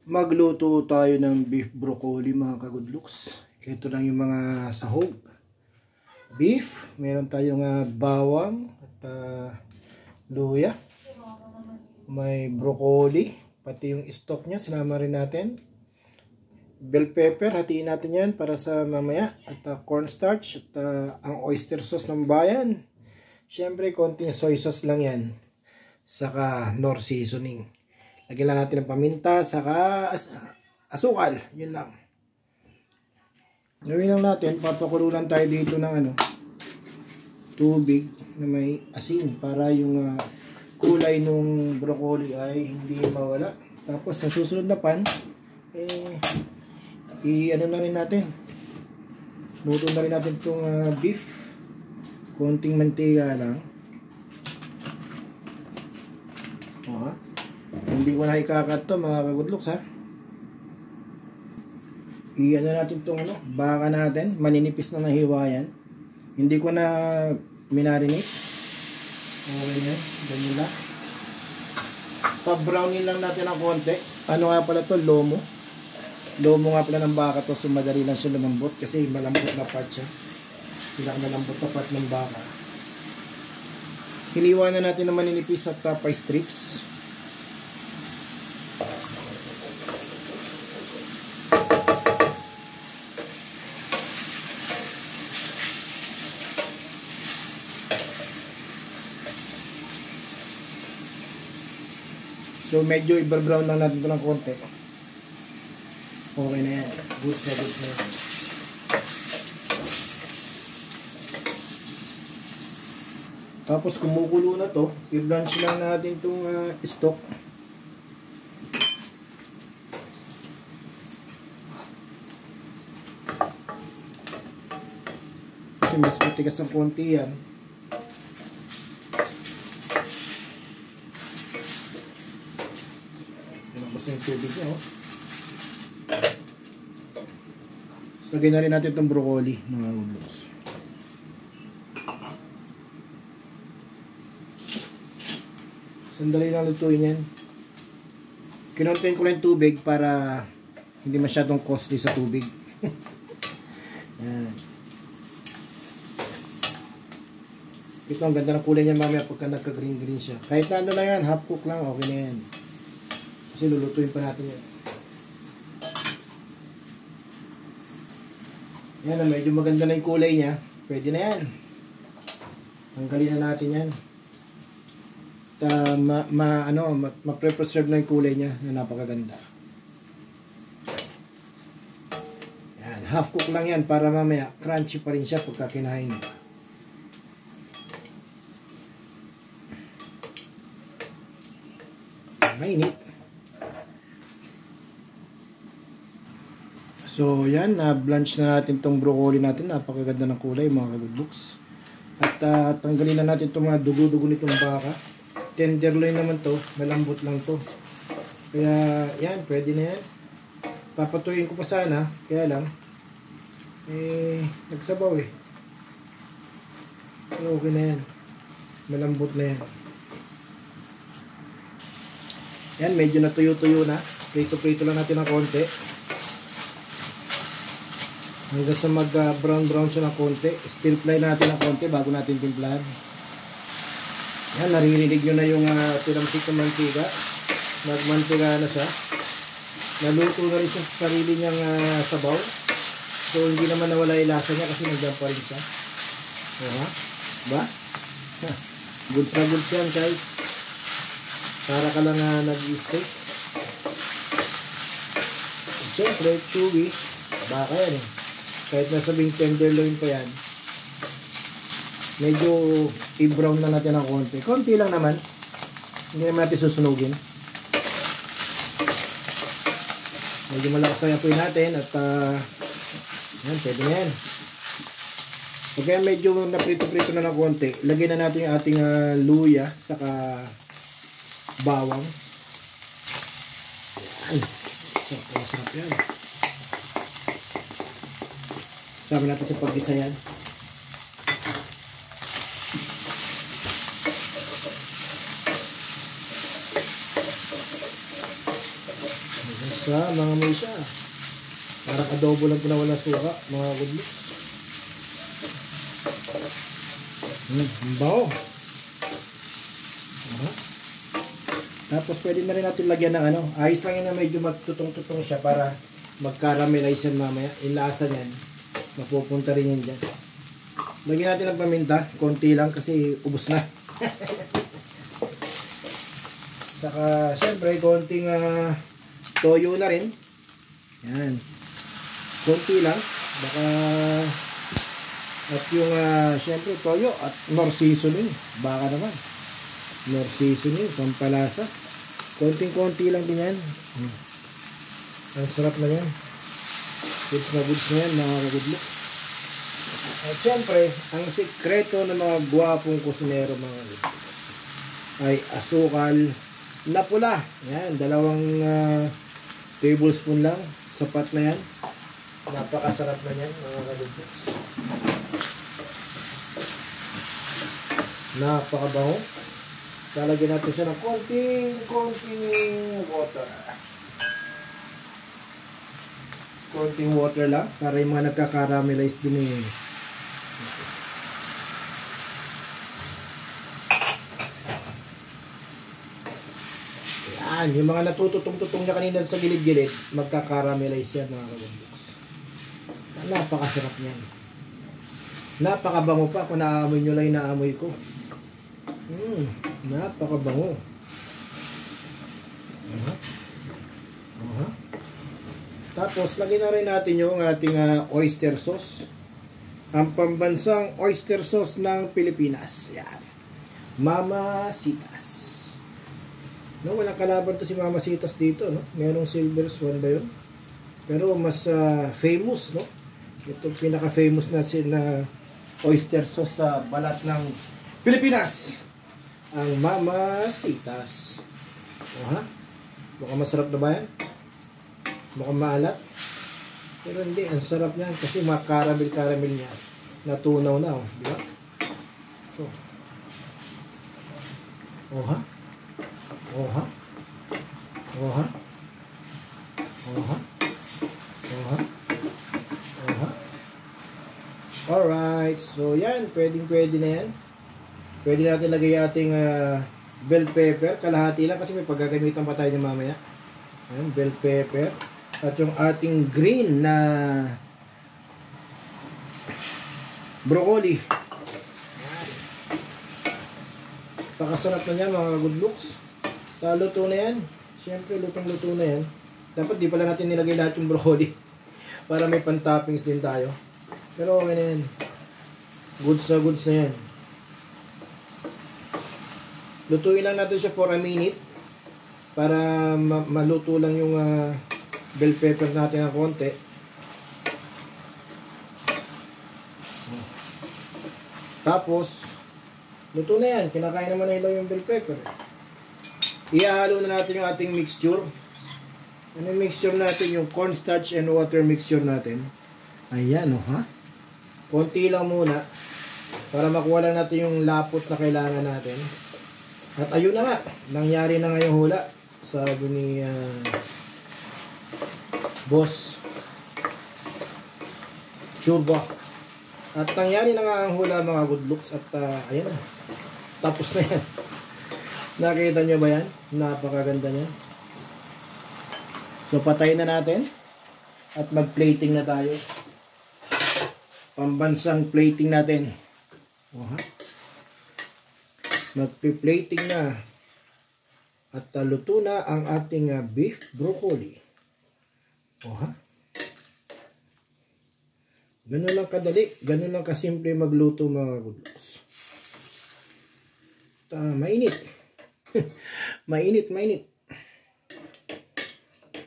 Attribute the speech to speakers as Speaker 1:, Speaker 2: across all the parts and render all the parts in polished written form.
Speaker 1: Magluto tayo ng beef broccoli mga kagudloks. Ito lang yung mga sahog. Beef, meron tayong bawang at luya. May broccoli, pati yung stock niya, sinama rin natin. Bell pepper, hatiin natin yan para sa mamaya. At cornstarch at ang oyster sauce ng bayan. Siyempre, konting soy sauce lang yan. Saka nor seasoning. Lagyan lang natin ng paminta, saka asukal. Yun lang. Gawin lang natin, papakululan tayo dito ng tubig na may asin para yung kulay ng broccoli ay hindi mawala. Tapos sa susunod na pan, na rin natin. Luto na rin natin itong beef. Konting mantika lang. Hindi ko na ikakat to mga kagudloks ha. Natin itong baka natin. Maninipis na nahiwa yan. Hindi ko na minarinate. Okay na. Ganyan lang. Pa-brownin lang natin ng konti. Ano nga pala to? Lomo. Lomo nga pala ng baka to. So madali lang siya lumambot. Kasi malambot na part siya. Sila malambot na part ng baka. Hiniwa na natin na maninipis at pie strips. So medyo i-brown lang natin ito ng konti. Okay na yan. Good na good na yan. Tapos kumukulo na to, i-blanch lang natin itong stock. Kasi mas matigas ang konti yan. Yung tubig niya, So, lagyan na rin natin itong broccoli mga kagudloks. Sandali lang lutuin yan. Kinontain ko lang tubig para hindi masyadong costly sa tubig. Yan. Ito ang ganda ng kulay niya mamaya pagka nagka-green siya. Kahit na lang yan, half cook lang, okay na yan. Kasi lulutuin pa natin yan. Yan, medyo maganda na yung kulay niya. Pwede na yan. Tanggalin na natin yan. Ma-preserve na yung kulay niya na napakaganda. Yan, half cook lang yan para mamaya crunchy pa rin siya pagka kinain. Mainit. So yan, blanch na natin itong broccoli natin. Napakaganda ng kulay mga kagudloks. At tanggalin na natin itong mga dugo-dugo nitong baka. Tenderloin naman to, malambot lang to. Kaya yan, pwede na yan. Papatuyin ko pa sana, kaya lang nagsabaw okay na yan. Malambot na yan. Yan, medyo natuyo-tuyo na. Prito-prito lang natin ng konti. Hanggang sa mag-brown-brown siya ng konti. Still fry natin ng konti bago natin timplahan. Yan, naririnig nyo na yung tilamsik ng mantika. Nagmantika na siya. Naluto na rin siya sa sarili niyang sabaw. So, hindi naman nawala yung lasa niya kasi nandiyan pa rin siya. Ba? Goods na goods yan, guys. Para ka lang nag-steak. Siyempre, chewy. Baka yan Kahit nasabing tenderloin pa yan. Medyo i-brown na natin ng konti. Konti lang naman. Hindi naman natin susunugin. Medyo malakas na apoy natin. At yan, pwede na yan. Pagka medyo naprito-prito na ng konti, lagyan na natin yung ating luya saka bawang. Yan. Sarap yan. Sama natin sa paggisa yan. sa mga may siya. Parang adobo lang pinawala suka, mga goodlocks. Ang baho. Tapos pwede na rin natin lagyan ng ano. Ayos lang yun na medyo magtutong-tutong siya para mag-caramelize yan mamaya. Yung lasa niyan, mapupunta rin yan dyan. Lagyan natin ng paminta. Konti lang kasi ubos na. Saka syempre konting toyo na rin. Yan. Konti lang. Baka at yung syempre toyo at more seasoning. Baka naman. More seasoning, pampalasa. Konting-konti lang din yan. Ang sarap na yan. Goods na yan, mga kagoodlocks. At syempre, ang sikreto ng mga gwapong kusinero, mga kagoodlocks, ay asukal na pula. Yan, 2 tablespoon lang. Sapat na yan. Napakasarap na yan, mga kagoodlocks. Napakabango. Lalagyan natin siya ng konting water. Konting water lang para yung mga nagka-caramelize din eh. Yan, yung mga natututong-tutong niya kanina sa gilid-gilid, magka-caramelize yan, mga kagoodlocks. Napakasarap niyan. Napakabango pa kung naamoy nyo lang yung naamoy ko. Napakabango. Tapos lagyan na rin natin yung ating oyster sauce. Ang pambansang oyster sauce ng Pilipinas. Yan. Mamasitas. No, walang kalaban to si Mamasitas dito, no? Merong silver swan ba yun? Pero mas famous, no? Ito pinaka-famous na oyster sauce sa balat ng Pilipinas. Ang Mamasitas. Mukhang masarap na ba yan? Mukhang maalat. Pero hindi, ang sarap niyan kasi makaramel niya. Natunaw na, oh. Diba? So. Alright, so yan, pwede na yan. Pwede natin lagay ating bell pepper, kalahati lang kasi may paggagamitan pa tayo ng mamaya. Ayan, bell pepper. At yung ating green na broccoli. Pakasarap na niya, mga goodlocks. Luto na yan. Siyempre, lutong-luto na yan. Dapat di pala natin nilagay lahat yung broccoli para may pan-toppings din tayo. Pero okay na yan. Goods na yan. Lutuin lang natin siya for a minute para maluto lang yung bell pepper natin ng konti. Tapos luto na yan. Kinakain naman na ilaw yung bell pepper. Ihahalo na natin yung ating mixture. Ano yung mixture natin? Yung cornstarch and water mixture natin. Ayan, konti lang muna para makuha lang natin yung lapot na kailangan natin. At ayun na nga, nangyari na nga yung hula. Sabi ni Boss Churba. At nangyari na nga ang hula, mga goodlocks. At ayan na, tapos na yan. Nakita nyo ba yan? Napakaganda niya. So patayin na natin at mag-plating na tayo. Pambansang plating natin. Magpi-plating na at luto na ang ating beef broccoli. Ganun lang kadali, ganun lang kasimple magluto, mga goodlocks. Mainit. mainit.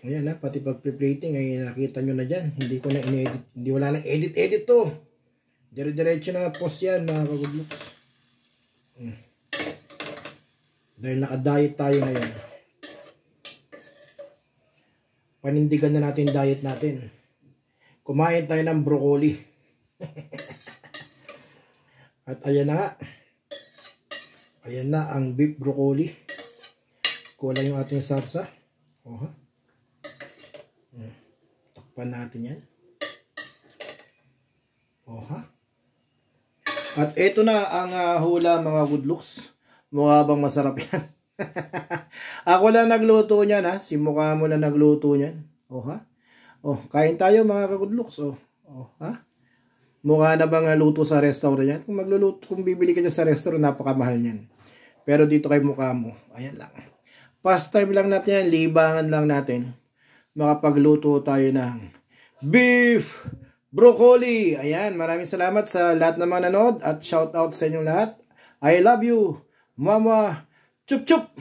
Speaker 1: Ayan na, pati pag-plating ay nakita nyo na dyan. Hindi ko na in-edit, hindi wala nang edit to. Dire-diretso na post yan, mga goodlocks. Dahil naka-diet tayo ngayon. Panindigan na natin diet natin. Kumain tayo ng broccoli. At ayan na nga. Ayan na ang beef broccoli. Kulang yung ating sarsa. Takpan natin yan. O ha? At ito na ang hula mga good looks. Mukha bang masarap yan? Ako lang nagluto niyan ha. Si mukha mo lang nagluto niyan. O ha? O, kain tayo mga ka-good looks. O ha? Mukha na bang luto sa restaurant yan? Kung bibili ka dyan sa restaurant, napakamahal niyan. Pero dito kay mukha mo. Ayan lang. Pastime lang natin yan. Libangan lang natin. Makapagluto tayo ng beef broccoli. Ayan. Maraming salamat sa lahat ng mga nanood. At shout out sa inyong lahat. I love you. Mama. Chup chup.